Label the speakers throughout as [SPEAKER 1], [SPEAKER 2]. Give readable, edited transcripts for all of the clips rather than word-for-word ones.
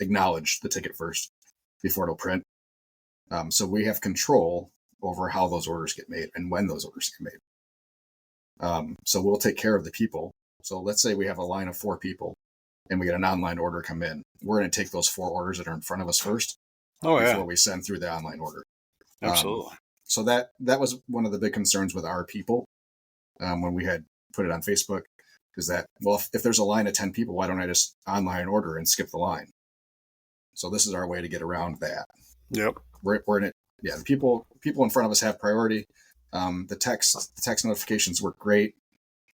[SPEAKER 1] acknowledge the ticket first before it'll print. So we have control over how those orders get made and when those orders get made. So we'll take care of the people. So let's say we have a line of 4 people and we get an online order come in. We're going to take those 4 orders that are in front of us first before we send through the online order.
[SPEAKER 2] Absolutely.
[SPEAKER 1] So that was one of the big concerns with our people when we had put it on Facebook, is that, well, if there's a line of 10 people, why don't I just online order and skip the line? So this is our way to get around that.
[SPEAKER 2] Yep.
[SPEAKER 1] We're in it. Yeah, the people in front of us have priority. The text notifications work great.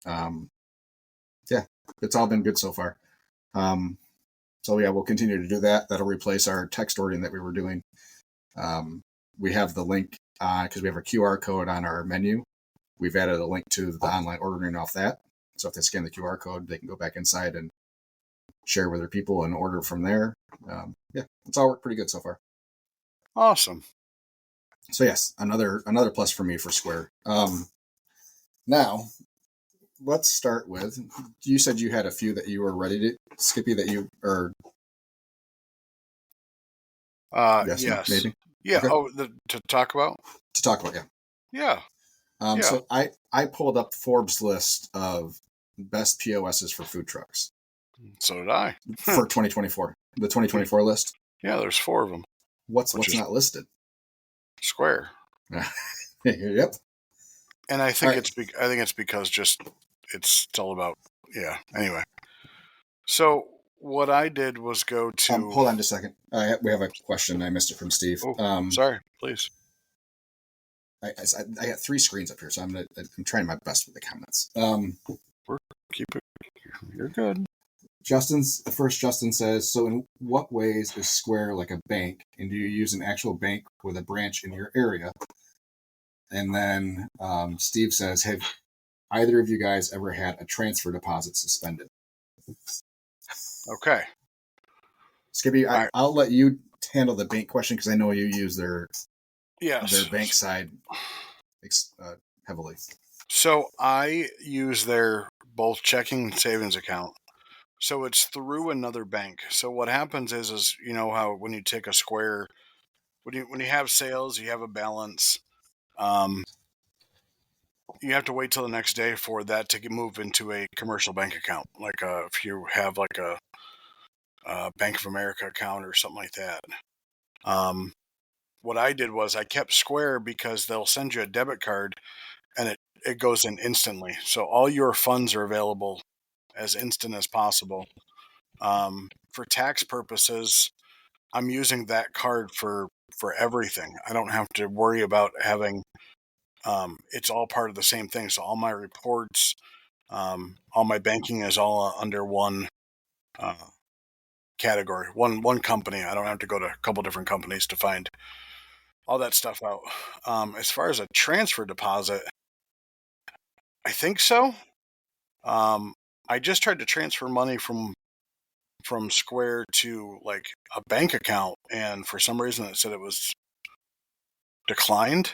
[SPEAKER 1] Yeah, it's all been good so far. So yeah, we'll continue to do that. That'll replace our text ordering that we were doing. We have the link because we have a QR code on our menu. We've added a link to the online ordering off that. So if they scan the QR code, they can go back inside and share with their people and order from there. Yeah, it's all worked pretty good so far.
[SPEAKER 2] Awesome.
[SPEAKER 1] So yes, another plus for me for Square. Now, let's start with, you said you had a few that you were ready to, Skippy, that you, or...
[SPEAKER 2] Yes.
[SPEAKER 1] Maybe?
[SPEAKER 2] Yeah.
[SPEAKER 1] Okay.
[SPEAKER 2] To talk about?
[SPEAKER 1] To talk about,
[SPEAKER 2] yeah. Yeah.
[SPEAKER 1] So I pulled up Forbes' list of best POSs for food trucks.
[SPEAKER 2] So did I.
[SPEAKER 1] For 2024. The 2024 list?
[SPEAKER 2] Yeah, there's 4 of them.
[SPEAKER 1] What's not listed?
[SPEAKER 2] Square.
[SPEAKER 1] Yep.
[SPEAKER 2] And I think it's because it's all about, yeah. Anyway. So what I did was go to...
[SPEAKER 1] hold on just a second. We have a question. I missed it from Steve.
[SPEAKER 2] Oh, sorry, please.
[SPEAKER 1] I got 3 screens up here, so I'm trying my best with the comments.
[SPEAKER 2] You're good.
[SPEAKER 1] Justin says, so in what ways is Square like a bank, and do you use an actual bank with a branch in your area? And then Steve says, have either of you guys ever had a transfer deposit suspended?
[SPEAKER 2] Okay.
[SPEAKER 1] Skippy, I'll let you handle the bank question because I know you use their bank side heavily.
[SPEAKER 2] So I use their both checking and savings account. So it's through another bank. So what happens is you know how when you take a Square, when you have sales, you have a balance. You have to wait till the next day for that to move into a commercial bank account. Like if you have like a Bank of America account or something like that. What I did was I kept Square because they'll send you a debit card and it goes in instantly. So all your funds are available as instant as possible. For tax purposes, I'm using that card for everything. I don't have to worry about having, it's all part of the same thing. So all my reports, all my banking is all under one category, one company. I don't have to go to a couple different companies to find all that stuff out. As far as a transfer deposit, I think so. I just tried to transfer money from Square to like a bank account, and for some reason it said it was declined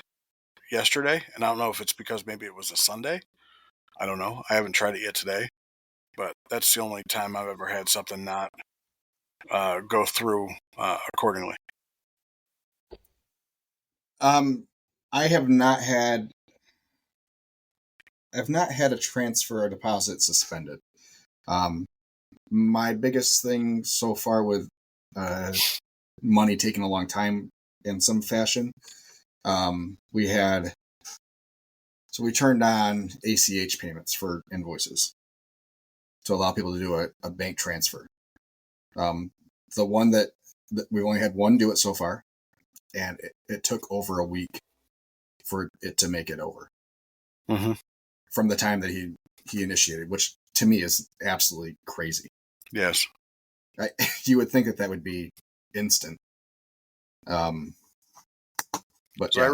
[SPEAKER 2] yesterday. And I don't know if it's because maybe it was a Sunday. I don't know. I haven't tried it yet today, but that's the only time I've ever had something not go through accordingly.
[SPEAKER 1] I have not had a transfer or deposit suspended. My biggest thing so far with money taking a long time in some fashion, we turned on ACH payments for invoices to allow people to do a bank transfer. The one that we've only had one do it so far, and it took over a week for it to make it over.
[SPEAKER 2] Mm-hmm.
[SPEAKER 1] From the time that he initiated, which to me is absolutely crazy.
[SPEAKER 2] Yes.
[SPEAKER 1] You would think that would be instant. But
[SPEAKER 2] so
[SPEAKER 1] yeah,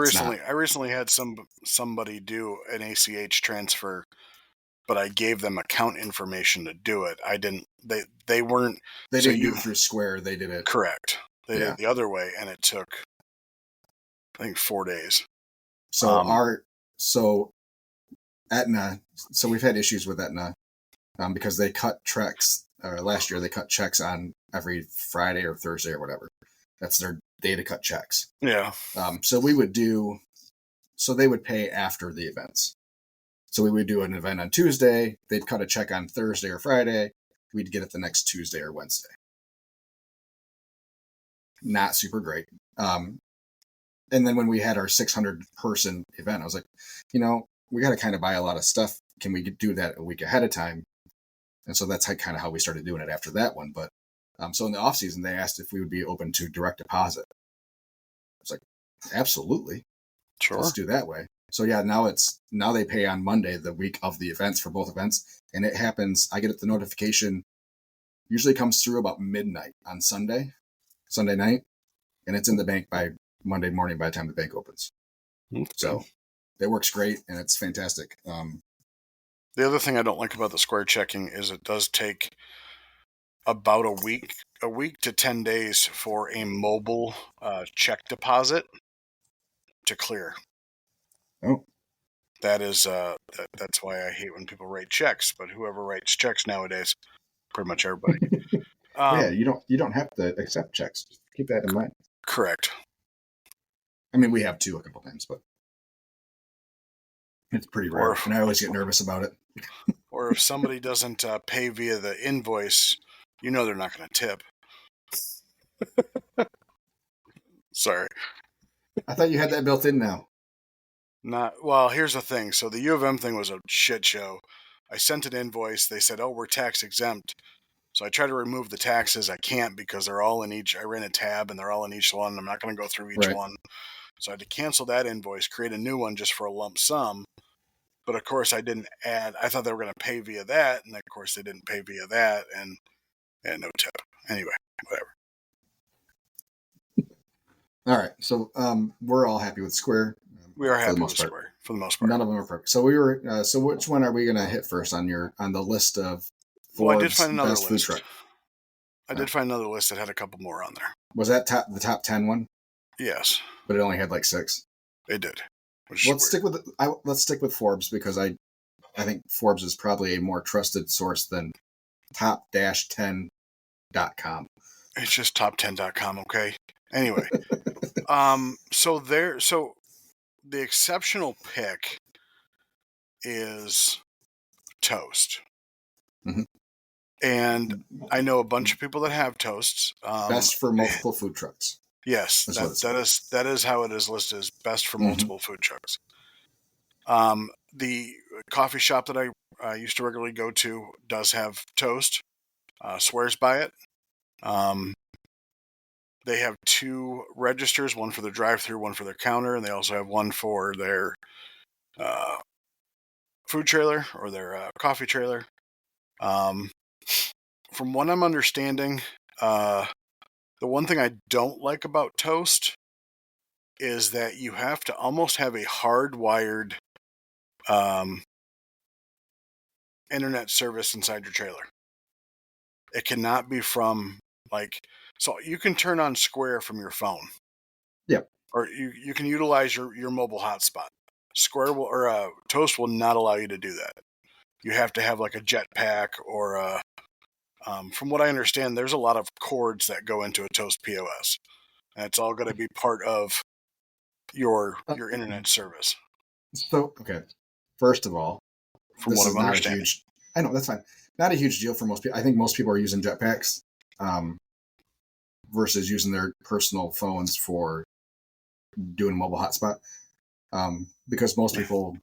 [SPEAKER 2] I recently had somebody do an ACH transfer, but I gave them account information to do it. I didn't. They didn't do it through Square. They did it correct. They did it the other way, and it took I think 4 days. So Aetna. So we've had issues with Aetna because they cut checks
[SPEAKER 1] last year they cut checks on every Friday or Thursday or whatever. That's their day to cut checks.
[SPEAKER 2] Yeah.
[SPEAKER 1] So they would pay after the events. So we would do an event on Tuesday. They'd cut a check on Thursday or Friday. We'd get it the next Tuesday or Wednesday. Not super great. And then when we had our 600 person event, I was like, we got to kind of buy a lot of stuff. Can we do that a week ahead of time? And so that's kind of how we started doing it after that one. But so in the off season, they asked if we would be open to direct deposit. I was like, absolutely.
[SPEAKER 2] Sure.
[SPEAKER 1] Let's do that way. So yeah, now they pay on Monday, the week of the events for both events. And it happens, I get the notification, usually comes through about midnight on Sunday night. And it's in the bank by Monday morning by the time the bank opens.
[SPEAKER 2] Okay.
[SPEAKER 1] So it works great and it's fantastic.
[SPEAKER 2] The other thing I don't like about the Square checking is it does take about a week to 10 days for a mobile check deposit to clear.
[SPEAKER 1] Oh,
[SPEAKER 2] that is that's why I hate when people write checks. But whoever writes checks nowadays, pretty much everybody.
[SPEAKER 1] Yeah, you don't have to accept checks. Just keep that in mind.
[SPEAKER 2] Correct.
[SPEAKER 1] I mean, we have to a couple times, but it's pretty rare, and I always get nervous about it.
[SPEAKER 2] Or if somebody doesn't pay via the invoice, they're not going to tip. Sorry.
[SPEAKER 1] I thought you had that built in now.
[SPEAKER 2] Well, here's the thing. So the U of M thing was a shit show. I sent an invoice. They said, we're tax exempt. So I try to remove the taxes. I can't because they're all in each. I ran a tab and they're all in each one. I'm not going to go through each one. So I had to cancel that invoice, create a new one just for a lump sum. But of course, I didn't add. I thought they were going to pay via that. And of course, they didn't pay via that. And no tip. Anyway, whatever.
[SPEAKER 1] All right. So we're all happy with Square.
[SPEAKER 2] We are happy with Square for the most part.
[SPEAKER 1] None of them are perfect. So we were. So which one are we going to hit first on the list of
[SPEAKER 2] Forbes I did find another
[SPEAKER 1] best
[SPEAKER 2] list.
[SPEAKER 1] Food truck?
[SPEAKER 2] I did find another list that had a couple more on there.
[SPEAKER 1] Was that the top 10 one?
[SPEAKER 2] Yes.
[SPEAKER 1] But it only had like 6.
[SPEAKER 2] It did.
[SPEAKER 1] Let's stick with Forbes because I think Forbes is probably a more trusted source than top-10.com.
[SPEAKER 2] It's just top10.com, okay? Anyway. So the exceptional pick is toast.
[SPEAKER 1] Mm-hmm.
[SPEAKER 2] And I know a bunch of people that have toasts.
[SPEAKER 1] Best for multiple food trucks.
[SPEAKER 2] Yes, that is how it is listed as best for multiple food trucks. The coffee shop that I used to regularly go to does have toast, swears by it. They have 2 registers, one for their drive-thru, one for their counter, and they also have one for their food trailer or their coffee trailer. From what I'm understanding, the one thing I don't like about toast is that you have to almost have a hardwired internet service inside your trailer. It cannot be from so you can turn on Square from your phone.
[SPEAKER 1] Yep.
[SPEAKER 2] Or you can utilize your mobile hotspot. Square Toast will not allow you to do that. You have to have like a jetpack or from what I understand, there's a lot of cords that go into a Toast POS. And it's all going to be part of your internet service.
[SPEAKER 1] So, okay. First of all,
[SPEAKER 2] from what I'm understanding.
[SPEAKER 1] I know, that's fine. Not a huge deal for most people. I think most people are using jetpacks versus using their personal phones for doing a mobile hotspot. Because most people,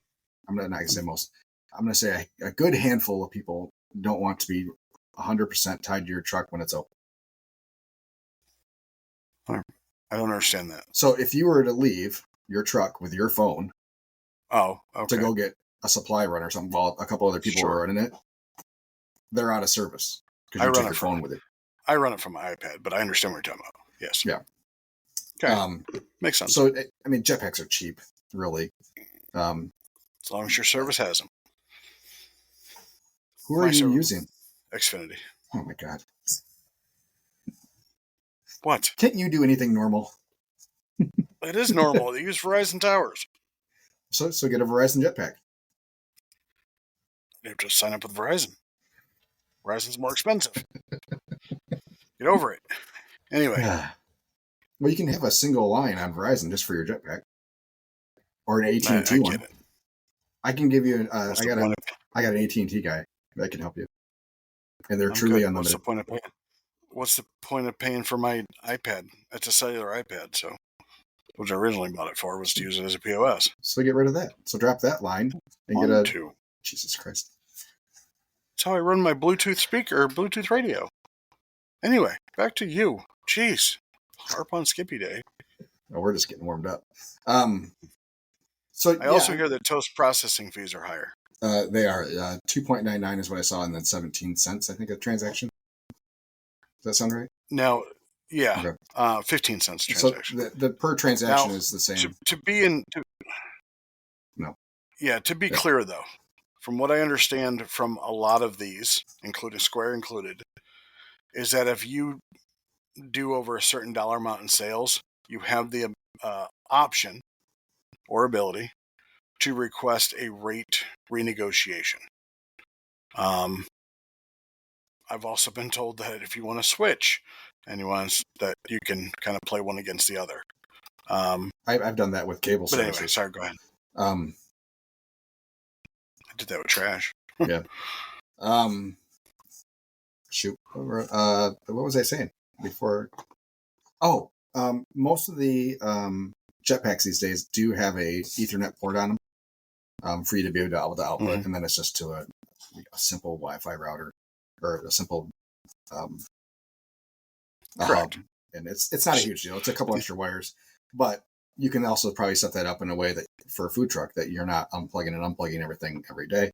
[SPEAKER 1] I'm not going to say most, I'm going to say a good handful of people don't want to be 100% tied to your truck when it's open.
[SPEAKER 2] I don't understand that.
[SPEAKER 1] So if you were to leave your truck with your phone to go get a supply run or something while a couple other people are running it, they're out of service because you took your phone with it.
[SPEAKER 2] I run it from my iPad, but I understand what you're talking about. Yes.
[SPEAKER 1] Yeah.
[SPEAKER 2] Okay. Makes sense.
[SPEAKER 1] So, I mean, jetpacks are cheap, really.
[SPEAKER 2] As long as your service has them.
[SPEAKER 1] Who are you using?
[SPEAKER 2] Xfinity.
[SPEAKER 1] Oh, my God.
[SPEAKER 2] What?
[SPEAKER 1] Can't you do anything normal?
[SPEAKER 2] It is normal. They use Verizon towers.
[SPEAKER 1] So get a Verizon jetpack.
[SPEAKER 2] You have to sign up with Verizon. Verizon's more expensive. Get over it. Anyway.
[SPEAKER 1] Well, you can have a single line on Verizon just for your jetpack, or an AT&T
[SPEAKER 2] I
[SPEAKER 1] one.
[SPEAKER 2] get it.
[SPEAKER 1] I can give you.
[SPEAKER 2] What's
[SPEAKER 1] I got an AT&T guy that can help you, and they're truly unlimited.
[SPEAKER 2] What's the point of paying for my iPad? It's a cellular iPad, so which I originally bought it for was to use it as a POS.
[SPEAKER 1] So get rid of that. So drop that line and get a. Jesus Christ.
[SPEAKER 2] That's how I run my Bluetooth speaker, Bluetooth radio. Anyway, back to you. Jeez. Harp on Skippy Day.
[SPEAKER 1] Oh, we're just getting warmed up.
[SPEAKER 2] I also hear that toast processing fees are higher.
[SPEAKER 1] They are. 2.99 is what I saw, and then 17 cents, I think, a transaction. Does that sound right?
[SPEAKER 2] Now, yeah. Okay. 15 cents a transaction.
[SPEAKER 1] So the per transaction is the same.
[SPEAKER 2] To be clear, though, from what I understand from a lot of these, including Square included, is that if you do over a certain dollar amount in sales, you have the option or ability to request a rate renegotiation. I've also been told that if you want to switch and that you can kind of play one against the other.
[SPEAKER 1] I've done that with cable services.
[SPEAKER 2] Anyway, sorry, go ahead. I did that with trash.
[SPEAKER 1] Yeah. Shoot. What was I saying before? Oh, most of the jetpacks these days do have a Ethernet port on them for you to be able to output, mm-hmm. and then it's just to a simple Wi-Fi router or a simple hub, and it's not a huge deal. It's a couple extra wires, but you can also probably set that up in a way that for a food truck that you're not unplugging everything every day.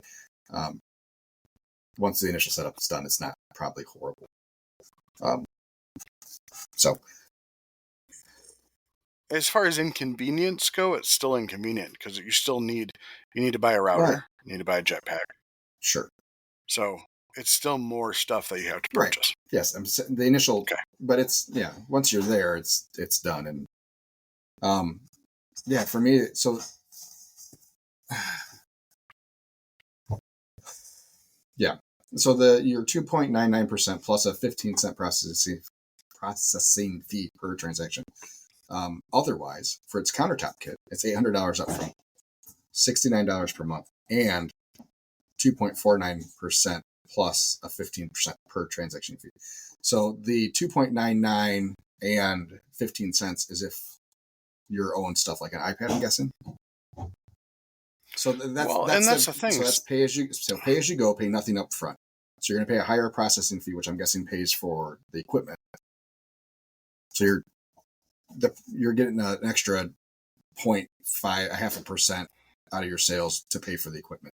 [SPEAKER 1] Once the initial setup is done, it's not probably horrible. So,
[SPEAKER 2] as far as inconvenience go, it's still inconvenient because you need to buy a router, right. You need to buy a jetpack.
[SPEAKER 1] Sure.
[SPEAKER 2] So it's still more stuff that you have to purchase.
[SPEAKER 1] Right. Yes, the initial. Okay. But it's once you're there, it's done, and for me, so. Yeah. So your 2.99% plus a 15-cent processing fee per transaction. Otherwise, for its countertop kit, it's $800 up front, $69 per month, and 2.49% plus a 15% per transaction fee. So the 2.99 and 15 cents is if your own stuff like an iPad, I'm guessing. So that's the thing. So that's pay as you go, pay nothing up front. So you're going to pay a higher processing fee, which I'm guessing pays for the equipment. So you're getting an extra 0.5% out of your sales to pay for the equipment.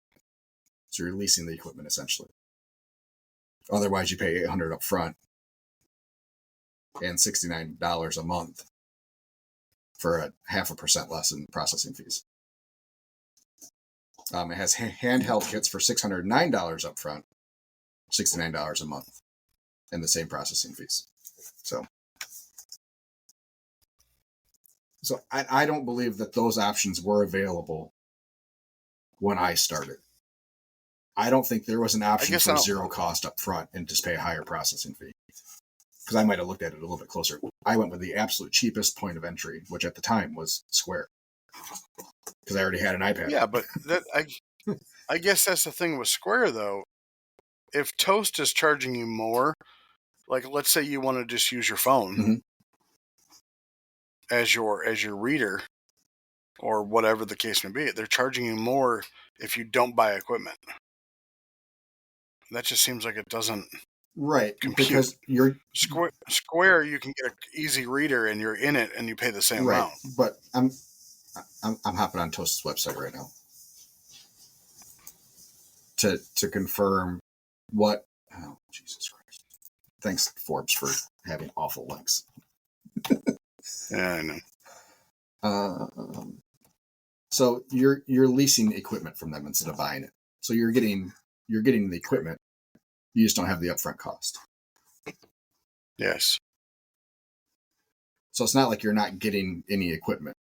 [SPEAKER 1] So you're leasing the equipment essentially. Otherwise, you pay $800 up front and $69 a month for a 0.5% less in processing fees. It has handheld kits for $609 up front, $69 a month, and the same processing fees. So I don't believe that those options were available when I started. I don't think there was an option for zero cost up front and just pay a higher processing fee. Because I might have looked at it a little bit closer. I went with the absolute cheapest point of entry, which at the time was Square. Because I already had an iPad.
[SPEAKER 2] Yeah, but I guess that's the thing with Square, though. If Toast is charging you more, like let's say you want to just use your phone mm-hmm. as your reader or whatever the case may be, they're charging you more if you don't buy equipment. That just seems like it doesn't compute.
[SPEAKER 1] Because you're
[SPEAKER 2] Square, you can get an easy reader and you're in it and you pay the same amount.
[SPEAKER 1] But I'm hopping on Toast's website right now to confirm what. Oh, Jesus Christ! Thanks, Forbes, for having awful links.
[SPEAKER 2] Yeah, I
[SPEAKER 1] know. So you're leasing equipment from them instead of buying it. So you're getting the equipment. You just don't have the upfront cost.
[SPEAKER 2] Yes.
[SPEAKER 1] So it's not like you're not getting any equipment.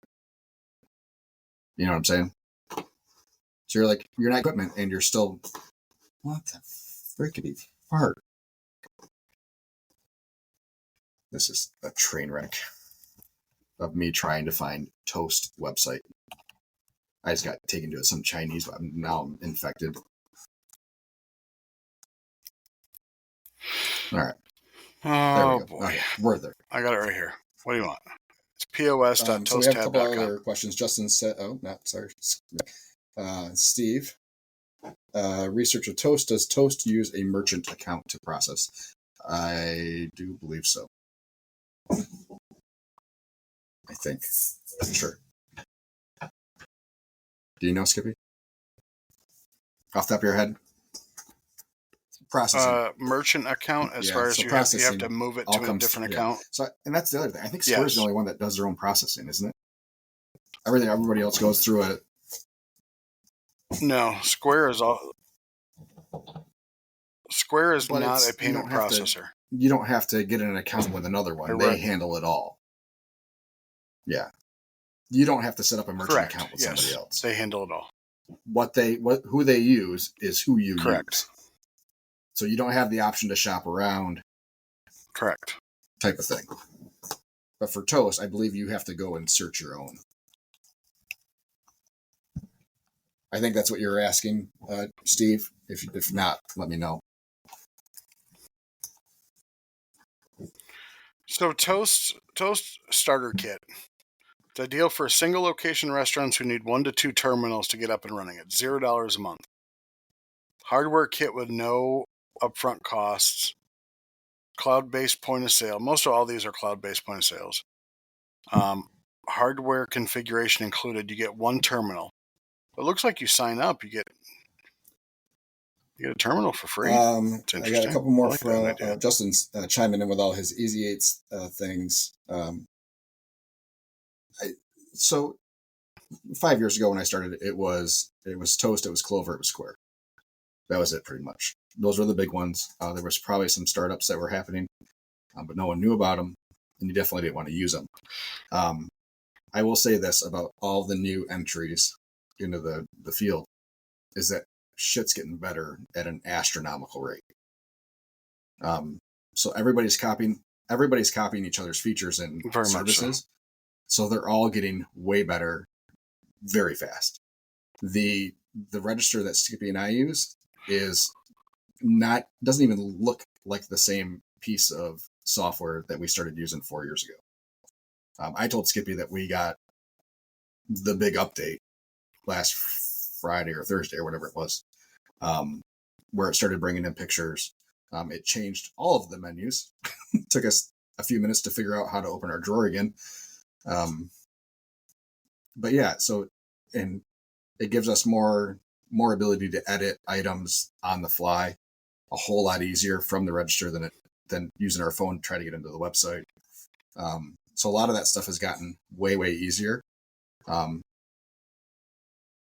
[SPEAKER 1] You know what I'm saying? So you're not equipment and you're still, what the frickety Part. This is a train wreck of me trying to find Toast website. I just got taken to some Chinese. Now I'm infected. All right. There we
[SPEAKER 2] Oh
[SPEAKER 1] go.
[SPEAKER 2] boy,
[SPEAKER 1] Okay, we're there.
[SPEAKER 2] I got it right here. What do you want? It's
[SPEAKER 1] So we have a couple
[SPEAKER 2] pos.toasttab.com.
[SPEAKER 1] other questions. Justin said, Steve, research of Toast. Does Toast use a merchant account to process? I do believe so. I think. Sure. Do you know, Skippy? Off the top of your head? Processing.
[SPEAKER 2] Merchant account, as far as
[SPEAKER 1] so
[SPEAKER 2] you have to move it to a different account.
[SPEAKER 1] So, and that's the other thing. I think Square's the only one that does their own processing, isn't it? Everybody else goes through it.
[SPEAKER 2] No, Square is not a payment processor.
[SPEAKER 1] You don't have to get an account with another one. Correct. They handle it all. Yeah. You don't have to set up a merchant account with somebody else.
[SPEAKER 2] They handle it all.
[SPEAKER 1] Who they use is who you
[SPEAKER 2] Correct.
[SPEAKER 1] use. So you don't have the option to shop around.
[SPEAKER 2] Correct.
[SPEAKER 1] Type of thing. But for Toast, I believe you have to go and search your own. I think that's what you're asking, Steve. If not, let me know.
[SPEAKER 2] So Toast Starter Kit. It's ideal for single location restaurants who need 1 to 2 terminals to get up and running. It's $0 a month. Hardware kit with no upfront costs. Cloud-based point of sale. Most of all these are cloud-based point of sales. Hardware configuration included. You get 1 terminal. It looks like you sign up, you get a terminal for free.
[SPEAKER 1] I got a couple more from Justin's chiming in with all his Easy Eights things. So 5 years ago when I started, it was Toast, it was Clover, it was Square. That was it pretty much. Those were the big ones. There was probably some startups that were happening, but no one knew about them, and you definitely didn't want to use them. I will say this about all the new entries into the field is that shit's getting better at an astronomical rate. So everybody's copying each other's features and
[SPEAKER 2] very
[SPEAKER 1] services. So they're all getting way better very fast. The register that Skippy and I use doesn't even look like the same piece of software that we started using 4 years ago. I told Skippy that we got the big update last Friday or Thursday or whatever it was, where it started bringing in pictures. It changed all of the menus. It took us a few minutes to figure out how to open our drawer again. But yeah, and it gives us more ability to edit items on the fly a whole lot easier from the register than using our phone to try to get into the website. So a lot of that stuff has gotten way, way easier.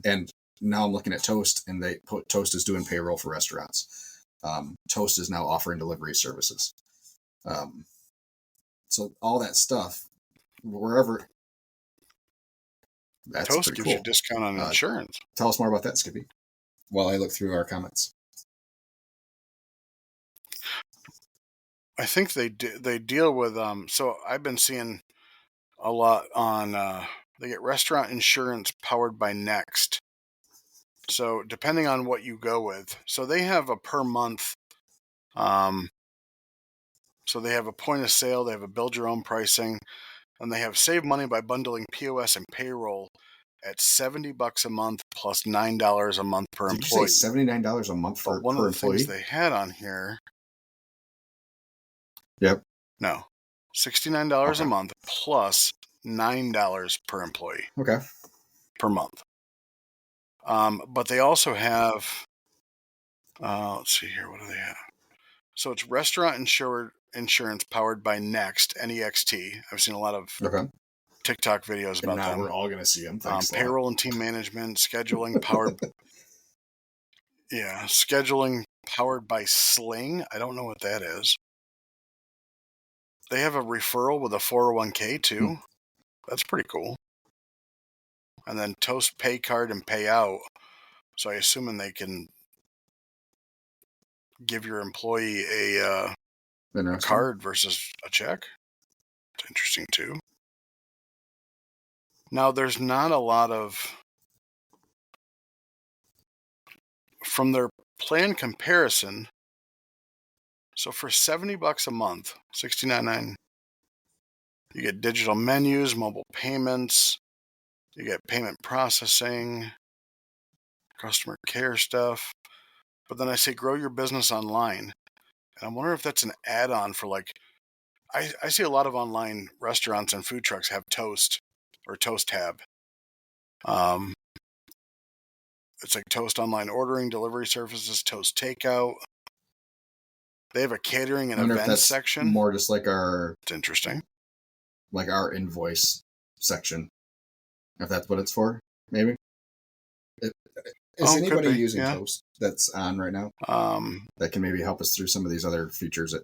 [SPEAKER 1] And now I'm looking at Toast, and Toast is doing payroll for restaurants. Toast is now offering delivery services. So all that stuff, wherever. That's
[SPEAKER 2] Toast
[SPEAKER 1] pretty
[SPEAKER 2] gives
[SPEAKER 1] cool.
[SPEAKER 2] you a discount on insurance.
[SPEAKER 1] Tell us more about that, Skippy, while I look through our comments.
[SPEAKER 2] I think they deal with so I've been seeing a lot on they get restaurant insurance powered by Next. So depending on what you go with, so they have a per month. So they have a point of sale, they have a build your own pricing, and they have save money by bundling POS and payroll at $70 a month plus $9 a month per employee.
[SPEAKER 1] Did you say $79 a month per employee?
[SPEAKER 2] One of the things they had on here.
[SPEAKER 1] Yep.
[SPEAKER 2] No, $69 a month plus $9 per employee.
[SPEAKER 1] Okay.
[SPEAKER 2] Per month. But they also have. Let's see here. What do they have? So it's restaurant insurance powered by Next, N-E-X-T. I've seen a lot of TikTok videos about
[SPEAKER 1] now
[SPEAKER 2] them.
[SPEAKER 1] We're all going to see them. Thanks
[SPEAKER 2] payroll and team management, scheduling powered. Scheduling powered by Sling. I don't know what that is. They have a referral with a 401k too. That's pretty cool. And then Toast pay card and pay out. So I assume they can give your employee a card versus a check. It's interesting too. Now, there's not a lot of, from their plan comparison. So for $70 a month, $69.9, you get digital menus, mobile payments, you get payment processing, customer care stuff. But then I say grow your business online. And I'm wondering if that's an add-on for like, I see a lot of online restaurants and food trucks have Toast or Toast Tab. It's like Toast online ordering, delivery services, Toast takeout. They have a catering and events section.
[SPEAKER 1] More just like our.
[SPEAKER 2] It's interesting.
[SPEAKER 1] Like our invoice section, if that's what it's for, maybe. Is anybody using Toast that's on right now? That can maybe help us through some of these other features.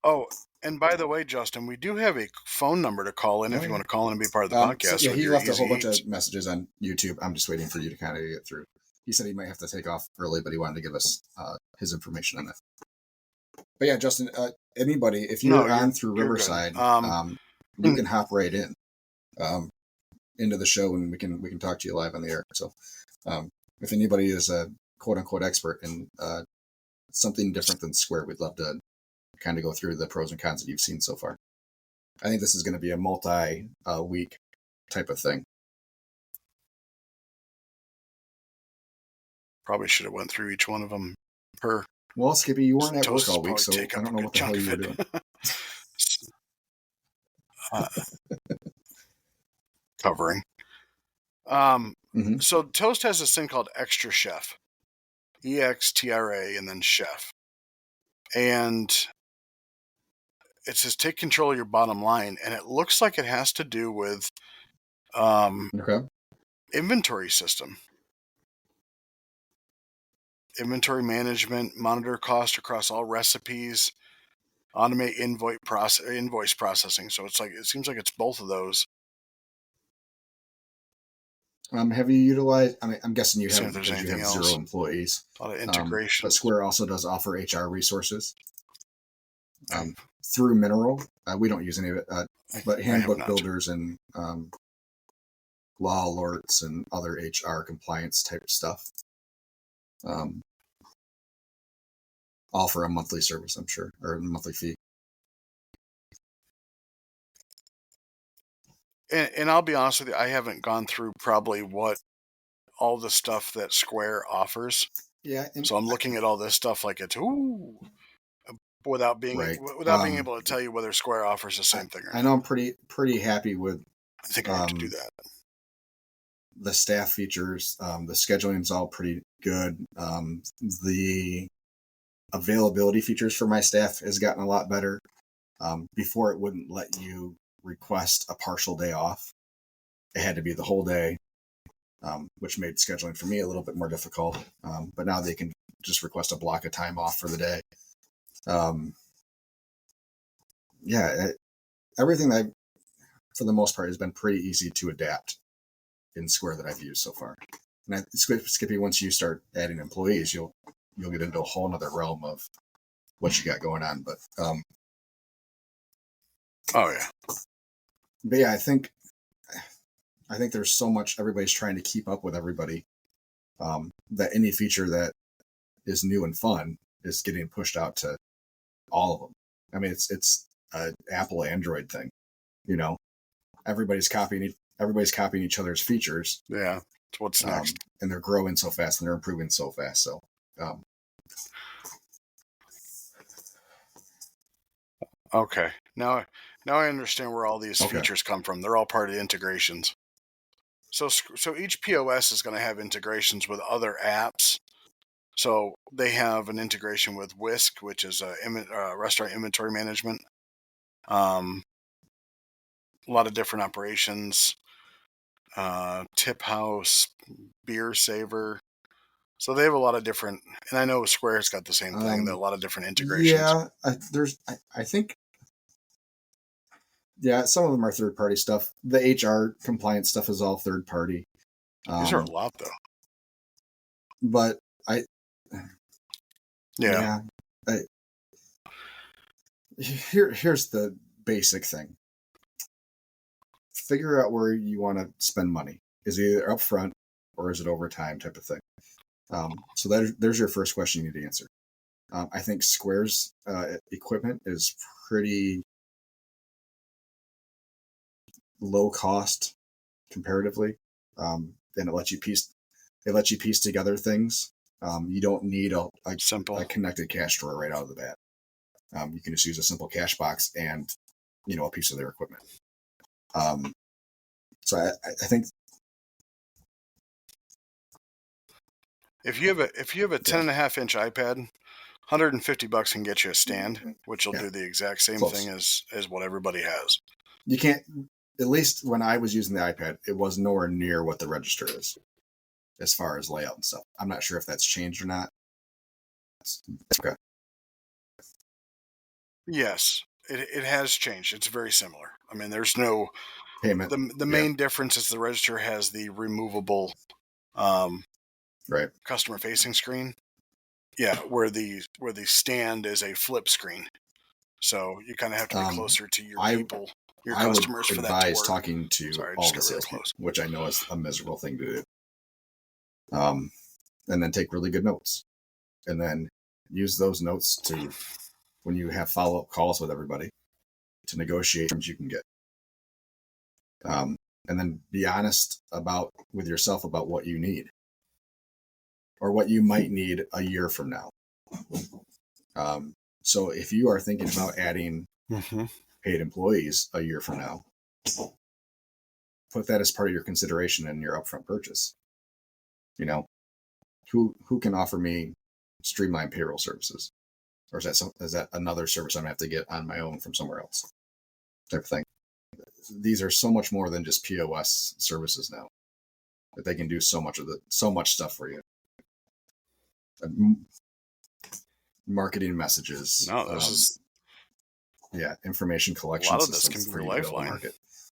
[SPEAKER 2] Oh, and by the way, Justin, we do have a phone number to call in if you want to call in and be part of the podcast.
[SPEAKER 1] So he left a whole bunch of messages on YouTube. I'm just waiting for you to kind of get through. He said he might have to take off early, but he wanted to give us his information on that. But yeah, Justin, anybody, if you're on through Riverside, you can hop right in into the show, and we can talk to you live on the air. So if anybody is a quote unquote expert in something different than Square, we'd love to kind of go through the pros and cons that you've seen so far. I think this is going to be a multi-week type of thing.
[SPEAKER 2] Probably should have went through each one of them per.
[SPEAKER 1] Well, Skippy, you weren't at work all week, so I don't know what the hell you were doing.
[SPEAKER 2] Covering. So Toast has this thing called Extra Chef. EXTRA and then Chef. And it says take control of your bottom line, and it looks like it has to do with inventory system. Inventory management, monitor cost across all recipes, automate invoice processing. So it's like, it seems like it's both of those.
[SPEAKER 1] Have you utilized? I mean, I'm guessing you haven't because you have 0 employees.
[SPEAKER 2] A lot of integration.
[SPEAKER 1] But Square also does offer HR resources through Mineral. We don't use any of it, but handbook builders and law alerts and other HR compliance type stuff. All for a monthly service, I'm sure, or a monthly fee.
[SPEAKER 2] And I'll be honest with you, I haven't gone through probably what all the stuff that Square offers.
[SPEAKER 1] Yeah.
[SPEAKER 2] So I'm looking at all this stuff like it's without being being able to tell you whether Square offers the same thing or not.
[SPEAKER 1] I know I'm pretty happy with.
[SPEAKER 2] I think I have to do that.
[SPEAKER 1] The staff features, the scheduling is all pretty good. The availability features for my staff has gotten a lot better. Before it wouldn't let you request a partial day off. It had to be the whole day, which made scheduling for me a little bit more difficult. But now they can just request a block of time off for the day. Everything for the most part, has been pretty easy to adapt in Square that I've used so far. And Skippy, once you start adding employees, you'll get into a whole other realm of what you got going on. But but yeah, I think there's so much everybody's trying to keep up with everybody that any feature that is new and fun is getting pushed out to all of them. I mean, it's an Apple Android thing, everybody's copying each other's features.
[SPEAKER 2] Yeah. What's next?
[SPEAKER 1] And they're growing so fast and they're improving so fast. So,
[SPEAKER 2] okay. Now I understand where all these features come from. They're all part of the integrations. So each POS is going to have integrations with other apps. So they have an integration with Whisk, which is a restaurant inventory management. A lot of different operations. Tip House, Beer Saver. So they have a lot of different, and I know Square's got the same thing. A lot of different integrations.
[SPEAKER 1] Yeah, I think. Yeah, some of them are third-party stuff. The HR compliance stuff is all third-party.
[SPEAKER 2] These are a lot, though.
[SPEAKER 1] But
[SPEAKER 2] Yeah.
[SPEAKER 1] Here's the basic thing. Figure out where you want to spend money. Is it either upfront or is it over time type of thing? So there's your first question you need to answer. I think Square's equipment is pretty low cost comparatively, and it lets you piece together things. You don't need a connected cash drawer right out of the bat. You can just use a simple cash box and a piece of their equipment. So I think
[SPEAKER 2] if you have a 10.5-inch iPad, $150 can get you a stand, which will do the exact same thing as what everybody has.
[SPEAKER 1] You can't. At least when I was using the iPad, it was nowhere near what the register is, as far as layout and stuff. I'm not sure if that's changed or not. Okay.
[SPEAKER 2] Yes, it has changed. It's very similar. I mean, there's no
[SPEAKER 1] payment.
[SPEAKER 2] The main difference is the register has the removable customer facing screen. Yeah, where the stand is a flip screen. So you kind of have to be closer to your people, your customers for that to work.
[SPEAKER 1] I would advise talking to all the salespeople, which I know is a miserable thing to do. And then take really good notes. And then use those notes to, when you have follow-up calls with everybody, to negotiate terms you can get. And then be honest with yourself about what you need, or what you might need a year from now. So if you are thinking about adding paid employees a year from now, put that as part of your consideration in your upfront purchase. Who can offer me streamlined payroll services, or is that another service I'm gonna have to get on my own from somewhere else, type of thing. These are so much more than just POS services now, that they can do so much stuff for you. Marketing messages.
[SPEAKER 2] No, this is
[SPEAKER 1] information collection.
[SPEAKER 2] A lot of this can be your lifeline.
[SPEAKER 1] Market.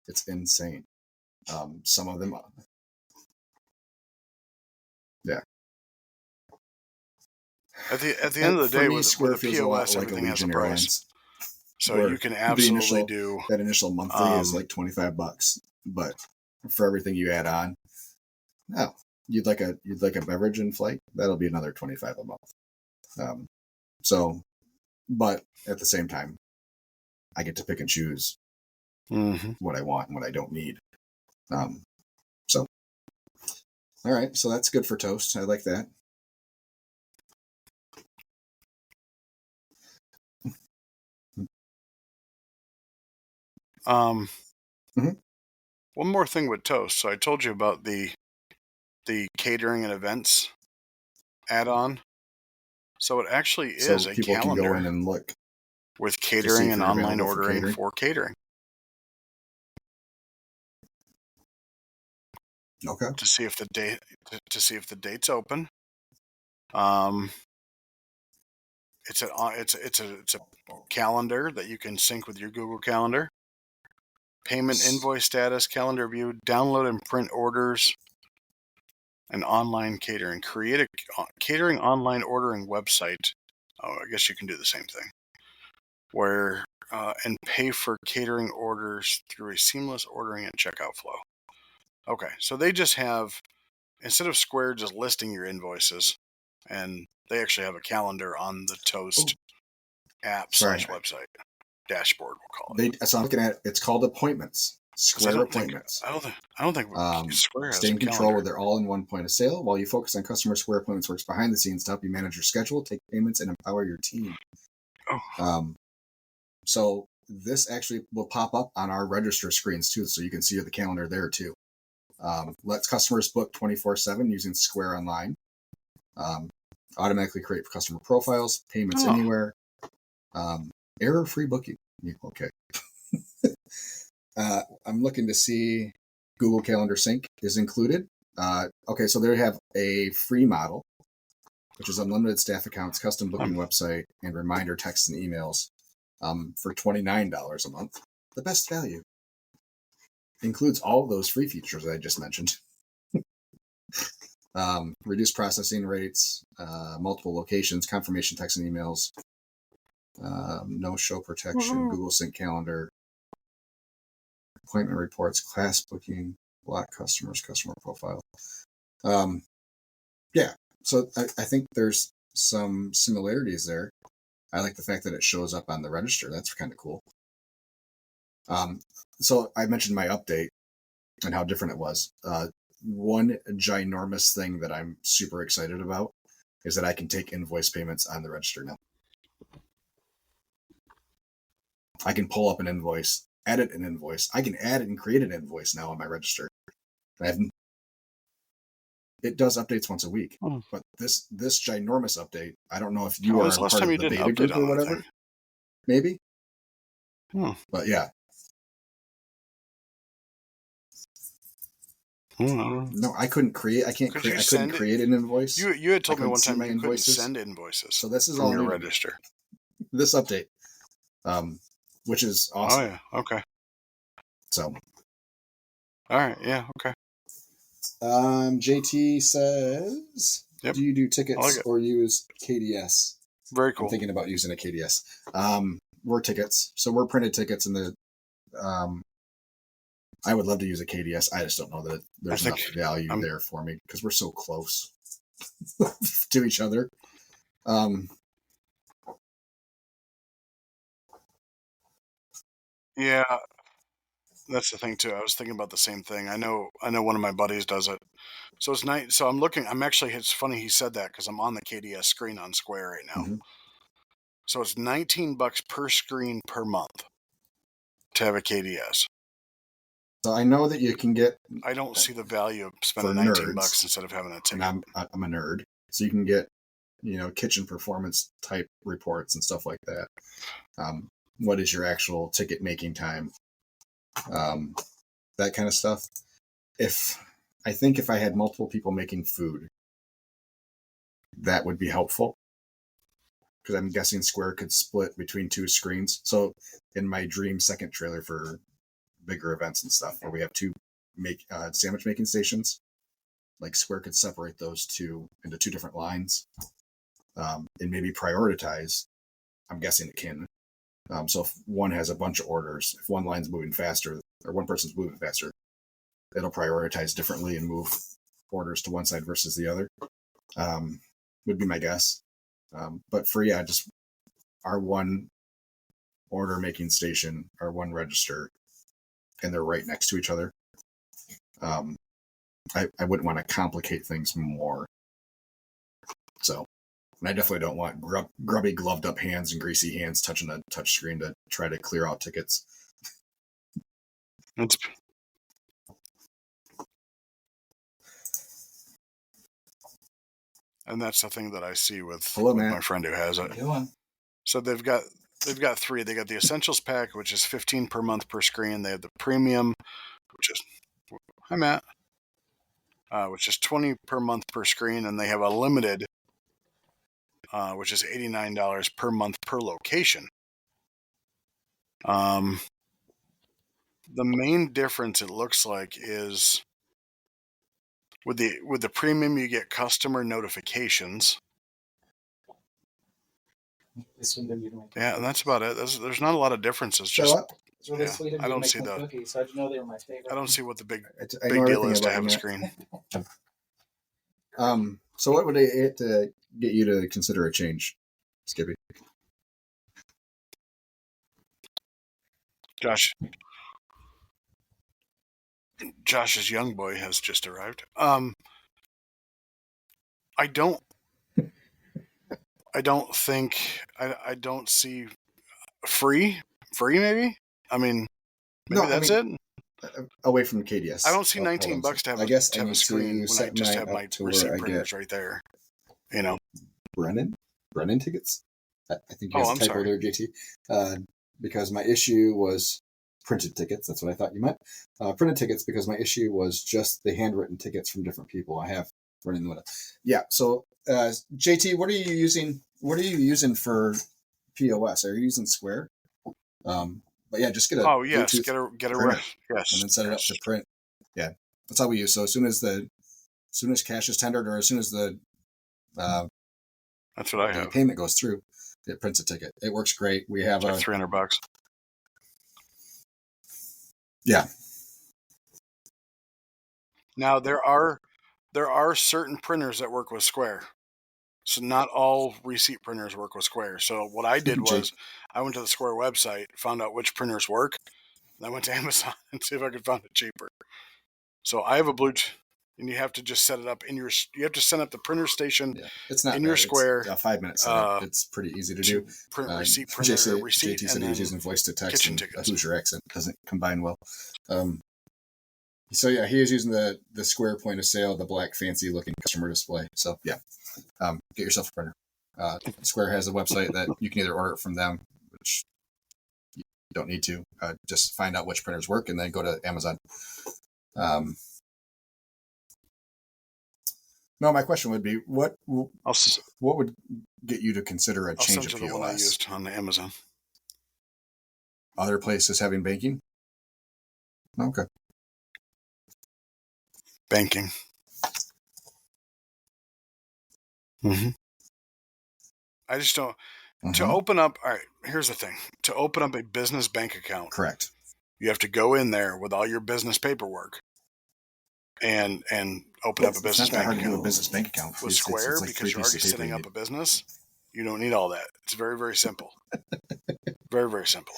[SPEAKER 1] It's insane. Some of them. Yeah.
[SPEAKER 2] At the end of the day, with the POS, everything has a price. So you can absolutely do
[SPEAKER 1] that initial monthly is like $25, but for everything you add on, you'd like a beverage in flight, that'll be another $25 a month. But at the same time, I get to pick and choose what I want and what I don't need. All right, so that's good for toast. I like that.
[SPEAKER 2] One more thing with toast. So I told you about the catering and events add-on. So it actually is a
[SPEAKER 1] people
[SPEAKER 2] calendar
[SPEAKER 1] can go in and look
[SPEAKER 2] with catering and online ordering for catering.
[SPEAKER 1] Okay.
[SPEAKER 2] To see if the date's open. It's a calendar that you can sync with your Google Calendar. Payment, invoice status, calendar view, download and print orders, and online catering. Create a catering online ordering website. Oh, I guess you can do the same thing. Where and pay for catering orders through a seamless ordering and checkout flow. Okay, so they just have, instead of Square just listing your invoices, and they actually have a calendar on the Toast app / website dashboard, we'll call it.
[SPEAKER 1] So I'm looking at it's called Appointments. Square Appointments.
[SPEAKER 2] I don't think Square has
[SPEAKER 1] stay in
[SPEAKER 2] a
[SPEAKER 1] control
[SPEAKER 2] calendar.
[SPEAKER 1] with their all-in-one point of sale. While you focus on customers, Square Appointments works behind the scenes to help you manage your schedule, take payments, and empower your team. So this actually will pop up on our register screens too, so you can see the calendar there too. Lets customers book 24/7 using Square Online. Automatically create customer profiles, payments anywhere. Error-free booking. Okay. I'm looking to see Google Calendar Sync is included. Okay, so they have a free model, which is unlimited staff accounts, custom booking website, and reminder texts and emails for $29 a month. The best value. Includes all of those free features that I just mentioned. Reduced processing rates, multiple locations, confirmation texts and emails, no show protection, Google Sync calendar, appointment reports, class booking, block customers, customer profile. Yeah, so I think there's some similarities there. I like the fact that it shows up on the register. That's kind of cool. So I mentioned my update and how different it was. One ginormous thing that I'm super excited about is that I can take invoice payments on the register now. I can pull up an invoice, edit an invoice. I can add and create an invoice now on my register. It does updates once a week, but this ginormous update, I don't know if you are part of the beta group or whatever. Maybe. But yeah. No, I couldn't create. I couldn't create an invoice.
[SPEAKER 2] You had told me one time you couldn't send invoices.
[SPEAKER 1] So this is
[SPEAKER 2] from
[SPEAKER 1] all
[SPEAKER 2] your
[SPEAKER 1] new
[SPEAKER 2] register.
[SPEAKER 1] This update, which is awesome.
[SPEAKER 2] Oh yeah. Okay.
[SPEAKER 1] So.
[SPEAKER 2] All right. Yeah. Okay.
[SPEAKER 1] JT says,
[SPEAKER 2] yep.
[SPEAKER 1] Do you do tickets or use KDS?
[SPEAKER 2] Very cool.
[SPEAKER 1] I'm thinking about using a KDS. We're tickets, so we're printed tickets in the. I would love to use a KDS. I just don't know that there's enough value there for me because we're so close to each other.
[SPEAKER 2] Yeah, that's the thing too. I was thinking about the same thing. I know one of my buddies does it. So it's nice. So I'm looking. It's funny he said that because I'm on the KDS screen on Square right now. So it's $19 per screen per month to have a KDS.
[SPEAKER 1] So I know that you can get.
[SPEAKER 2] I don't see the value of spending $19 instead of having a ticket.
[SPEAKER 1] And I'm a nerd, so you can get, kitchen performance type reports and stuff like that. What is your actual ticket making time? That kind of stuff. I think if I had multiple people making food, that would be helpful. Because I'm guessing Square could split between two screens. So in my dream second trailer for bigger events and stuff, where we have two sandwich making stations, like Square could separate those two into two different lines, and maybe prioritize. I'm guessing it can. So if one has a bunch of orders, if one line's moving faster or one person's moving faster, it'll prioritize differently and move orders to one side versus the other. Would be my guess. But for just our one order making station, our one register, and they're right next to each other. I wouldn't want to complicate things more. So, and I definitely don't want grubby gloved up hands and greasy hands touching a touch screen to try to clear out tickets.
[SPEAKER 2] And that's the thing that I see with my friend who has it. So they've got three. They got the Essentials pack, which is $15 per month per screen. They have the Premium, which is hi Matt, which is $20 per month per screen, and they have a Limited, which is $89 per month per location. The main difference, it looks like, is with the Premium, you get customer notifications. Yeah, and that's about it. There's not a lot of differances. Just
[SPEAKER 3] it's really sweet of you to make some cookies. How'd you know they were my favorite?
[SPEAKER 2] I don't see what the big deal is to have a screen.
[SPEAKER 1] So what would it to get you to consider a change, Skippy?
[SPEAKER 2] Josh's young boy has just arrived. I don't see free maybe. I mean, maybe that's it.
[SPEAKER 1] Away from KDS,
[SPEAKER 2] I don't see $19 to have a screen when I just have my receipt printers right there.
[SPEAKER 1] Brennan tickets. I think you have a typo there, JT. Because my issue was printed tickets. That's what I thought you meant. Printed tickets, because my issue was just the handwritten tickets from different people. I have running with it. Yeah. So, JT, what are you using? What are you using for POS? Are you using Square? But yeah, just get a
[SPEAKER 2] Bluetooth
[SPEAKER 1] get a printer, yes, and then set it up to print. Yeah, that's how we use. So as soon as soon as cash is tendered or as soon as the
[SPEAKER 2] that's what I have.
[SPEAKER 1] Payment goes through, it prints a ticket. It works great. We have
[SPEAKER 2] like $300.
[SPEAKER 1] Yeah.
[SPEAKER 2] Now there are certain printers that work with Square. So not all receipt printers work with Square. So what I did was I went to the Square website, found out which printers work, and I went to Amazon and see if I could find it cheaper. So I have a Bluetooth, and you have to just set it up you have to set up the printer station
[SPEAKER 1] it's not
[SPEAKER 2] in your Square.
[SPEAKER 1] It's a 5-minute setup. It's pretty easy to do.
[SPEAKER 2] Print receipt printer, receipt,
[SPEAKER 1] JT said he was using voice to text, and
[SPEAKER 2] tickets.
[SPEAKER 1] a Hoosier accent doesn't combine well. So yeah, he is using the Square point of sale, the black fancy looking customer display. So yeah, get yourself a printer. Square has a website that you can either order it from them, which you don't need to. Just find out which printers work and then go to Amazon. No, my question would be, what would get you to consider a change of POS?
[SPEAKER 2] The one I used on the Amazon.
[SPEAKER 1] Other places having banking? Okay.
[SPEAKER 2] Banking. Mm-hmm. I just don't. To open up, all right, here's the thing. To open up a business bank account.
[SPEAKER 1] Correct.
[SPEAKER 2] You have to go in there with all your business paperwork and open up a business bank account.
[SPEAKER 1] It's not that hard to do a business bank account.
[SPEAKER 2] With Square, because you're already setting up a business, you don't need all that. It's very, very simple. Very, very simple.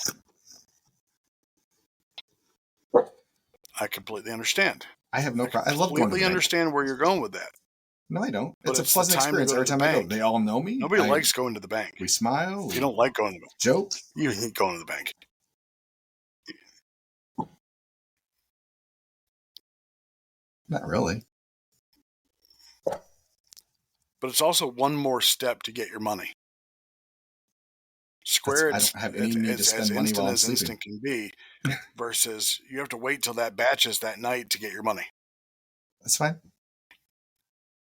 [SPEAKER 2] I completely understand.
[SPEAKER 1] I have no problem. I love going to the bank.
[SPEAKER 2] Completely understand where you're going with that.
[SPEAKER 1] No, I don't. It's a pleasant experience every time I go. They all know me.
[SPEAKER 2] Nobody likes going to the bank.
[SPEAKER 1] We smile.
[SPEAKER 2] You don't like going to the bank.
[SPEAKER 1] Joke.
[SPEAKER 2] You hate going to the bank.
[SPEAKER 1] Not really.
[SPEAKER 2] But it's also one more step to get your money. Square,
[SPEAKER 1] I don't have any need to spend money while I'm sleeping.
[SPEAKER 2] As instant can be, versus you have to wait till that batches that night to get your money.
[SPEAKER 1] That's fine.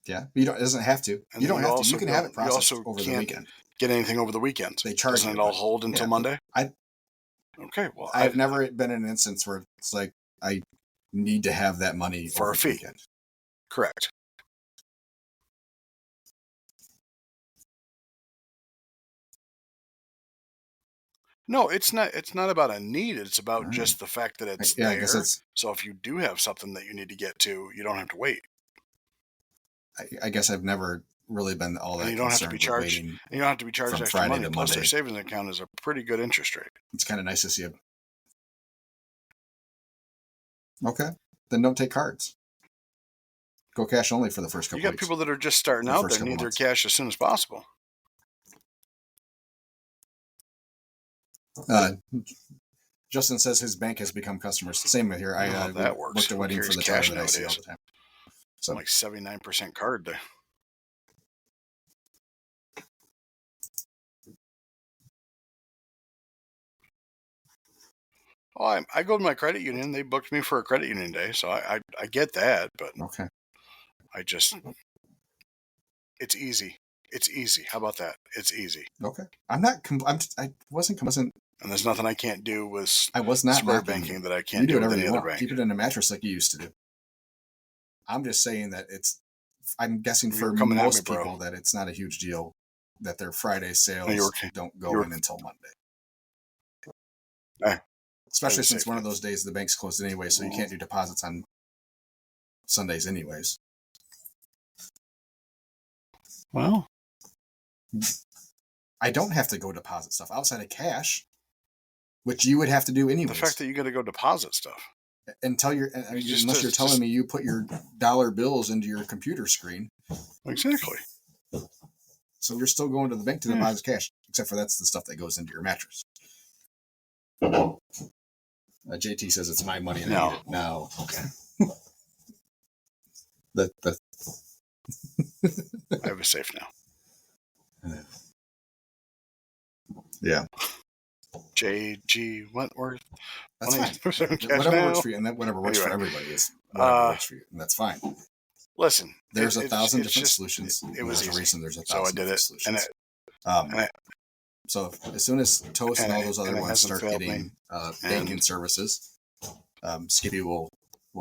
[SPEAKER 1] Yeah, it doesn't have to. You don't have to. You can have it processed over the weekend.
[SPEAKER 2] Get anything over the weekend.
[SPEAKER 1] They charge
[SPEAKER 2] Doesn't it all hold until Monday? Okay, well,
[SPEAKER 1] I've never been in an instance where it's like I need to have that money
[SPEAKER 2] for a fee.
[SPEAKER 1] Weekend.
[SPEAKER 2] Correct. No, it's not. It's not about a need. It's about just the fact that it's there. I guess so if you do have something that you need to get to, you don't have to wait.
[SPEAKER 1] I guess I've never really been all that.
[SPEAKER 2] And you don't have to be charged. And you don't have to be charged extra
[SPEAKER 1] Friday
[SPEAKER 2] money. Plus, their savings account is a pretty good interest rate.
[SPEAKER 1] It's kind of nice to see it. Okay, then don't take cards. Go cash only for the first couple.
[SPEAKER 2] You got people that are just starting out that need their cash as soon as possible.
[SPEAKER 1] Justin says his bank has become customers. Same with here.
[SPEAKER 2] That works.
[SPEAKER 1] Booked a wedding for the cash that I see all the time.
[SPEAKER 2] So like 79% card there. Oh, I go to my credit union. They booked me for a credit union day, so I get that. But
[SPEAKER 1] okay,
[SPEAKER 2] it's easy. It's easy. How about that? It's easy.
[SPEAKER 1] Okay, I wasn't.
[SPEAKER 2] And there's nothing I can't do with
[SPEAKER 1] I was not
[SPEAKER 2] Square banking that I can't do with any other bank.
[SPEAKER 1] Keep it in a mattress like you used to do. I'm just saying that I'm guessing for most people that it's not a huge deal that their Friday sales don't go in until Monday. Especially since one of those days the bank's closed anyway, so you can't do deposits on Sundays anyways.
[SPEAKER 2] Well,
[SPEAKER 1] I don't have to go deposit stuff outside of cash, which you would have to do anyways.
[SPEAKER 2] The fact that you got to go deposit stuff.
[SPEAKER 1] Unless you're telling me you put your dollar bills into your computer screen.
[SPEAKER 2] Exactly.
[SPEAKER 1] So you're still going to the bank to deposit cash, except for that's the stuff that goes into your mattress. JT says it's my money and I need it now. Okay.
[SPEAKER 2] I have a safe now.
[SPEAKER 1] Yeah.
[SPEAKER 2] J.G. Wentworth.
[SPEAKER 1] That's fine. Whatever works for you, and that whatever works for everybody is whatever works for you, and that's fine.
[SPEAKER 2] Listen,
[SPEAKER 1] there's 1,000 different solutions.
[SPEAKER 2] It was
[SPEAKER 1] a reason there's 1,000
[SPEAKER 2] so I did it,
[SPEAKER 1] solutions. So as soon as Toast and all those other ones start getting banking services, Skippy will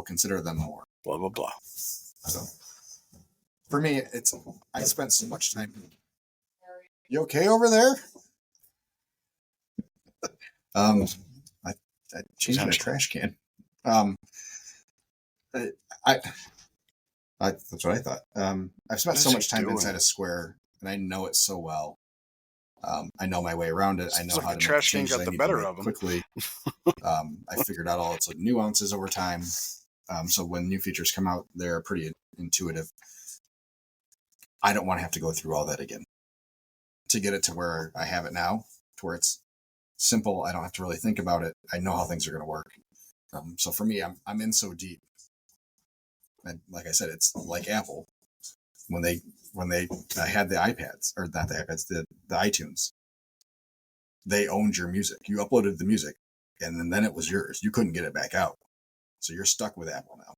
[SPEAKER 1] consider them more.
[SPEAKER 2] Blah blah blah.
[SPEAKER 1] So for me, I spent so much time. You okay over there? I changed my trash can. That's what I thought. I've spent so much time inside a Square, and I know it so well. I know my way around it. I know how to make the changes I need to make quickly. I figured out all its nuances over time. So when new features come out, they're pretty intuitive. I don't want to have to go through all that again to get it to where I have it now, to where it's simple. I don't have to really think about it. I know how things are going to work. So for me, I'm in so deep. And like I said, it's like Apple. When I had the iPads, or not the iPads, the iTunes, they owned your music. You uploaded the music, and then it was yours. You couldn't get it back out. So you're stuck with Apple now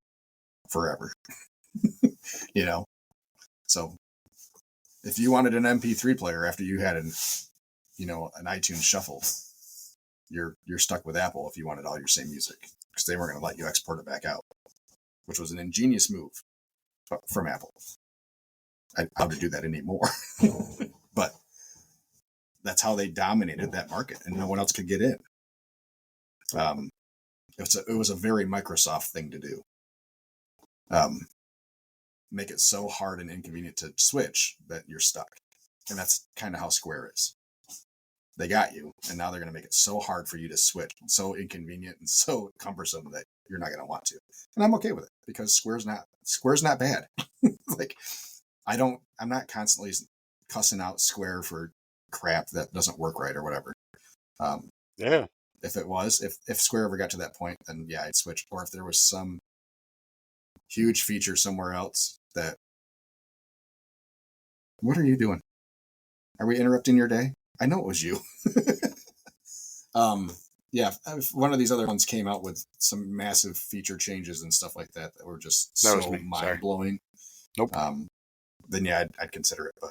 [SPEAKER 1] forever. So if you wanted an MP3 player after you had an iTunes shuffle, you're stuck with Apple if you wanted all your same music, because they weren't going to let you export it back out, which was an ingenious move from Apple. I doubt to do that anymore, but that's how they dominated that market, and no one else could get in. It was a very Microsoft thing to do. Make it so hard and inconvenient to switch that you're stuck, and that's kind of how Square is. They got you, and now they're going to make it so hard for you to switch, so inconvenient and so cumbersome that you're not going to want to. And I'm okay with it, because Square's not bad. Like, I'm not constantly cussing out Square for crap that doesn't work right or whatever.
[SPEAKER 2] Yeah.
[SPEAKER 1] If Square ever got to that point, then yeah, I'd switch. Or if there was some huge feature somewhere else that. What are you doing? Are we interrupting your day? I know it was you. Yeah, if one of these other ones came out with some massive feature changes and stuff like that were just so mind-blowing.
[SPEAKER 2] Nope.
[SPEAKER 1] Then yeah, I'd consider it. But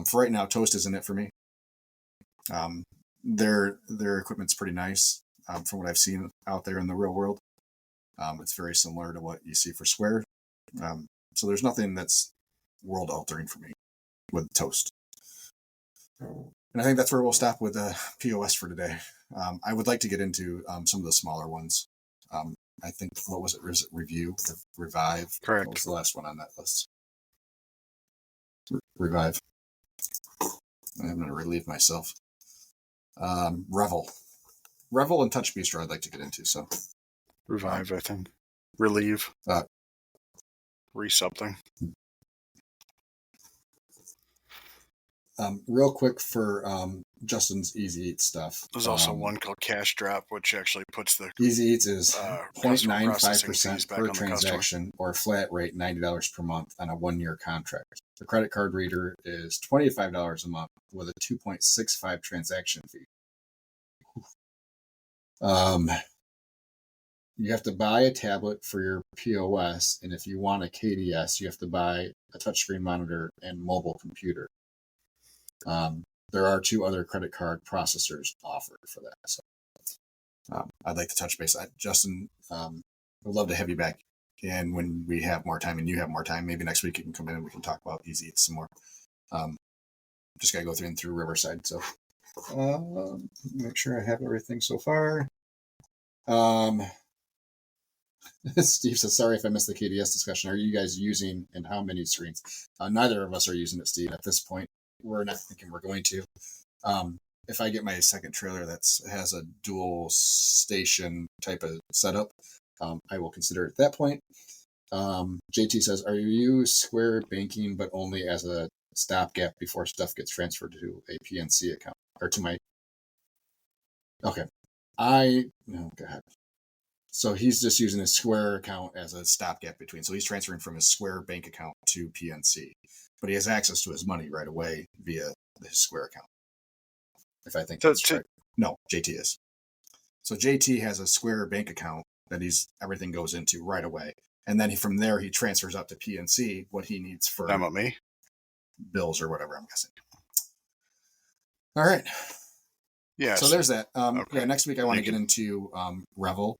[SPEAKER 1] for right now, Toast isn't it for me. Their equipment's pretty nice from what I've seen out there in the real world. It's very similar to what you see for Square. So there's nothing that's world-altering for me with Toast. And I think that's where we'll stop with POS for today. I would like to get into some of the smaller ones. I think, what was it? Was it Review? Revive?
[SPEAKER 2] Correct.
[SPEAKER 1] What was the last one on that list? Revive. I'm going to relieve myself. Revel and Touch Bistro I'd like to get into. So
[SPEAKER 2] Revive, I think. Relieve. Something.
[SPEAKER 1] Real quick for Justin's Easy Eats stuff.
[SPEAKER 2] There's also one called Cash Drop, which actually puts the
[SPEAKER 1] Easy Eats is 0.95% per transaction, or a flat rate $90 per month on a 1-year contract. The credit card reader is $25 a month with a 2.65 transaction fee. You have to buy a tablet for your POS, and if you want a KDS, you have to buy a touchscreen monitor and mobile computer. There are 2 other credit card processors offered for that. So I'd like to touch base. Justin, I'd love to have you back in when we have more time and you have more time. Maybe next week you can come in and we can talk about Easy Eats some more. Just got to go through Riverside. So make sure I have everything so far. Steve says, sorry if I missed the KDS discussion. Are you guys using, and how many screens? Neither of us are using it, Steve, at this point. We're not thinking we're going to. If I get my second trailer that has a dual station type of setup, I will consider it at that point. JT says, are you Square banking, but only as a stopgap before stuff gets transferred to a PNC account, or to my... Okay. Oh, God. So he's just using his Square account as a stopgap between. So he's transferring from his Square bank account to PNC. But he has access to his money right away via his Square account. If I think that's right. No, JT is. So JT has a Square bank account that everything goes into right away. And then from there, he transfers up to PNC what he needs for bills or whatever, I'm guessing. All right. Yeah. So there's that. Okay. Yeah. Next week, I want to get into Revel.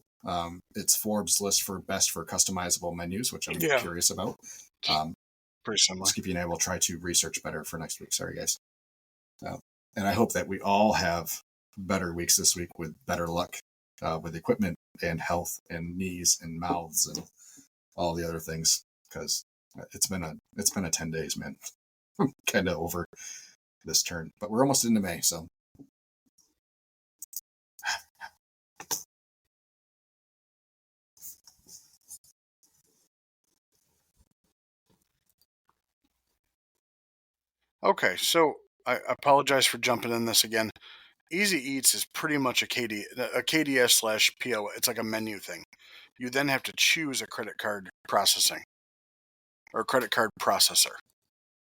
[SPEAKER 1] It's Forbes' list for best for customizable menus, which I'm curious about.
[SPEAKER 2] pretty similar.
[SPEAKER 1] Skippy and I will try to research better for next week. Sorry, guys. And I hope that we all have better weeks this week with better luck with equipment and health and knees and mouths and all the other things, because it's been a 10 days, man. I'm kind of over this turn, but we're almost into May, so.
[SPEAKER 2] Okay, so I apologize for jumping in this again. Easy Eats is pretty much a KDS/PO. It's like a menu thing. You then have to choose a credit card processing or credit card processor.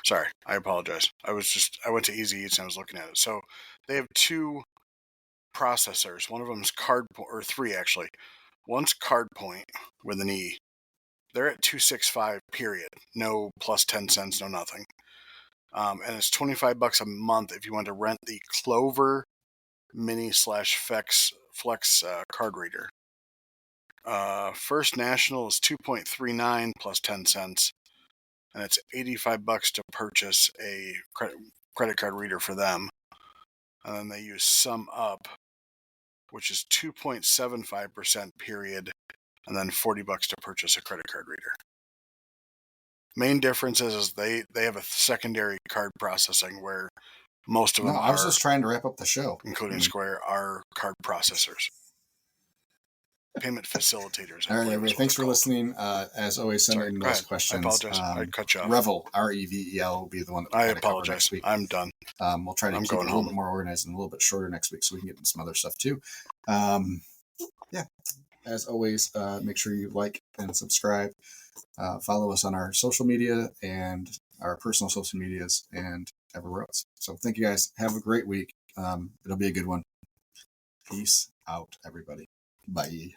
[SPEAKER 2] Sorry, I apologize. I went to Easy Eats and I was looking at it. So they have 2 processors. One of them is or 3 actually. One's CardPoint with an E. They're at $265 period. No plus 10 cents, no nothing. And it's $25 a month if you want to rent the Clover Mini/Flex card reader. First National is $2.39 plus 10 cents, and it's $85 to purchase a credit card reader for them. And then they use Sum Up, which is 2.75% period, and then $40 to purchase a credit card reader. Main difference is they have a secondary card processing where most of them
[SPEAKER 1] I was just trying to wrap up the show.
[SPEAKER 2] Including Square, are card processors. Payment facilitators.
[SPEAKER 1] All right, everybody. Thanks for listening. As always, send in those questions.
[SPEAKER 2] I apologize. I cut you off.
[SPEAKER 1] Revel, REVEL, will be the one that
[SPEAKER 2] I apologize. Next
[SPEAKER 1] week.
[SPEAKER 2] I'm done.
[SPEAKER 1] We'll try to keep it a little bit more organized and a little bit shorter next week so we can get into some other stuff too. Yeah. As always, make sure you like and subscribe. Follow us on our social media and our personal social medias and everywhere else. So thank you guys. Have a great week. It'll be a good one. Peace out, everybody. Bye.